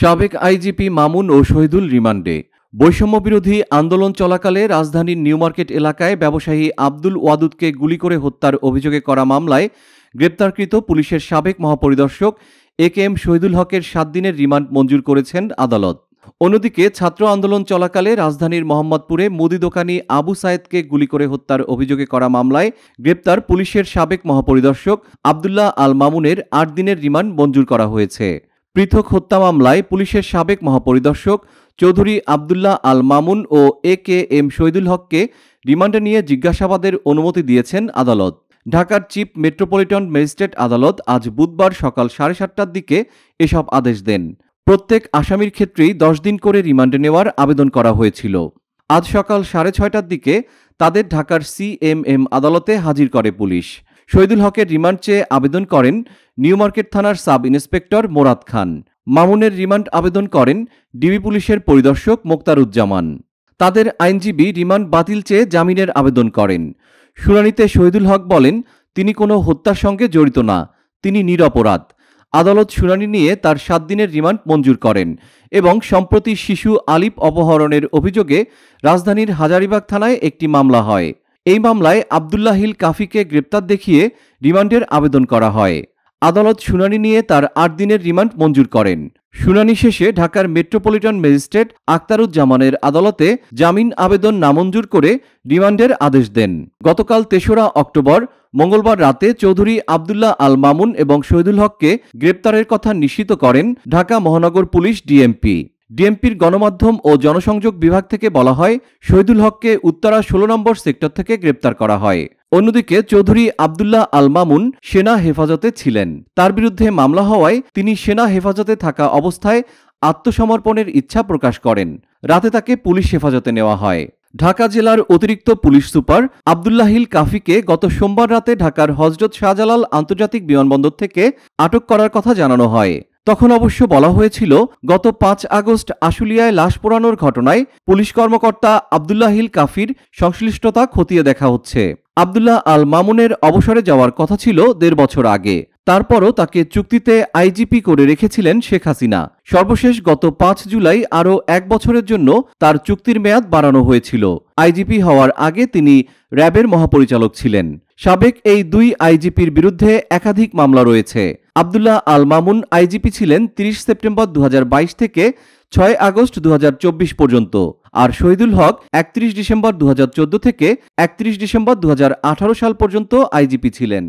সাবেক আইজিপি মামুন ও শহীদুল রিমান্ডে। বৈষম্য বিরোধী আন্দোলন চলাকালে রাজধানীর নিউ মার্কেট এলাকায় ব্যবসায়ী আব্দুল ওয়াদুদকে গুলি করে হত্যার অভিযোগে করা মামলায় গ্রেপ্তারকৃত পুলিশের সাবেক মহাপরিদর্শক একেএম শহীদুল হকের 7 দিনের রিমান্ড মঞ্জুর করেছেন আদালত। অন্যদিকে ছাত্র আন্দোলন চলাকালে রাজধানীর মোহাম্মদপুরে মুদি দোকানি আবু সায়েদকে গুলি করে হত্যার অভিযোগে করা মামলায় গ্রেপ্তার পুলিশের সাবেক মহাপরিদর্শক আব্দুল্লাহ আল মামুনের 8 দিনের রিমান্ড মঞ্জুর করা হয়েছে। পৃথক হত্যা মামলায় পুলিশের সাবেক মহাপরিদর্শক চৌধুরী আব্দুল্লাহ আল মামুন ও একেএম শহীদুল হককে রিমান্ডে নিয়ে জিজ্ঞাসাবাদের অনুমতি দিয়েছেন আদালত। ঢাকার চিফ মেট্রোপলিটন ম্যাজিস্ট্রেট আদালত আজ বুধবার সকাল 7:30টার দিকে এসব আদেশ দেন। প্রত্যেক আসামির ক্ষেত্রেই 10 দিন করে রিমান্ডে নেওয়ার আবেদন করা হয়েছিল। আজ সকাল 6:30টার দিকে তাদের ঢাকার সিএমএম আদালতে হাজির করে পুলিশ। শহীদুল হকের রিমান্ড চেয়ে আবেদন করেন নিউ মার্কেট থানার সাব ইন্সপেক্টর মোরাদ খান। মামুনের রিমান্ড আবেদন করেন ডিবি পুলিশের পরিদর্শক মোক্তারুজ্জামান। তাদের আইনজীবী রিমান্ড বাতিল চেয়ে জামিনের আবেদন করেন। শুনানিতে শহীদুল হক বলেন, তিনি কোনো হত্যার সঙ্গে জড়িত না, তিনি নিরপরাধ। আদালত শুনানি নিয়ে তার 7 দিনের রিমান্ড মঞ্জুর করেন এবং সম্প্রতি শিশু আলিফ অপহরণের অভিযোগে রাজধানীর হাজারীবাগ থানায় একটি মামলা হয়। এই মামলায় আব্দুল্লাহিল কাফিকে গ্রেপ্তার দেখিয়ে রিমান্ডের আবেদন করা হয়। আদালত শুনানি নিয়ে তার 8 দিনের রিমান্ড মঞ্জুর করেন। শুনানি শেষে ঢাকার মেট্রোপলিটন ম্যাজিস্ট্রেট আখতারুজ্জামানের আদালতে জামিন আবেদন নামঞ্জুর করে রিমান্ডের আদেশ দেন। গতকাল 3রা অক্টোবর মঙ্গলবার রাতে চৌধুরী আব্দুল্লাহ আল মামুন এবং শহীদুল হককে গ্রেপ্তারের কথা নিশ্চিত করেন ঢাকা মহানগর পুলিশ ডিএমপি। ডিএমপির গণমাধ্যম ও জনসংযোগ বিভাগ থেকে বলা হয়, শহীদুল হককে উত্তরা 16 নম্বর সেক্টর থেকে গ্রেপ্তার করা হয়। অন্যদিকে চৌধুরী আব্দুল্লাহ আল মামুন সেনা হেফাজতে ছিলেন। তার বিরুদ্ধে মামলা হওয়ায় তিনি সেনা হেফাজতে থাকা অবস্থায় আত্মসমর্পণের ইচ্ছা প্রকাশ করেন। রাতে তাকে পুলিশ হেফাজতে নেওয়া হয়। ঢাকা জেলার অতিরিক্ত পুলিশ সুপার আব্দুল্লাহিল কাফিকে গত সোমবার রাতে ঢাকার হযরত শাহজালাল আন্তর্জাতিক বিমানবন্দর থেকে আটক করার কথা জানানো হয়। তখন অবশ্য বলা হয়েছিল, গত 5 আগস্ট আশুলিয়ায় লাশ পোড়ানোর ঘটনায় পুলিশ কর্মকর্তা আব্দুল্লাহিল কাফির সংশ্লিষ্টতা খতিয়ে দেখা হচ্ছে। আব্দুল্লাহ আল মামুনের অবসরে যাওয়ার কথা ছিল 1.5 বছর আগে। তারপরও তাকে চুক্তিতে আইজিপি করে রেখেছিলেন শেখ হাসিনা। সর্বশেষ গত 5 জুলাই আরও 1 বছরের জন্য তার চুক্তির মেয়াদ বাড়ানো হয়েছিল। আইজিপি হওয়ার আগে তিনি র্যাবের মহাপরিচালক ছিলেন। সাবেক এই 2 আইজিপির বিরুদ্ধে একাধিক মামলা রয়েছে। আব্দুল্লাহ আল মামুন আইজিপি ছিলেন 30 সেপ্টেম্বর 2022 থেকে 6 আগস্ট 2024 পর্যন্ত, আর শহীদুল হক 31 ডিসেম্বর 2014 থেকে 31 ডিসেম্বর 2018 সাল পর্যন্ত আইজিপি ছিলেন।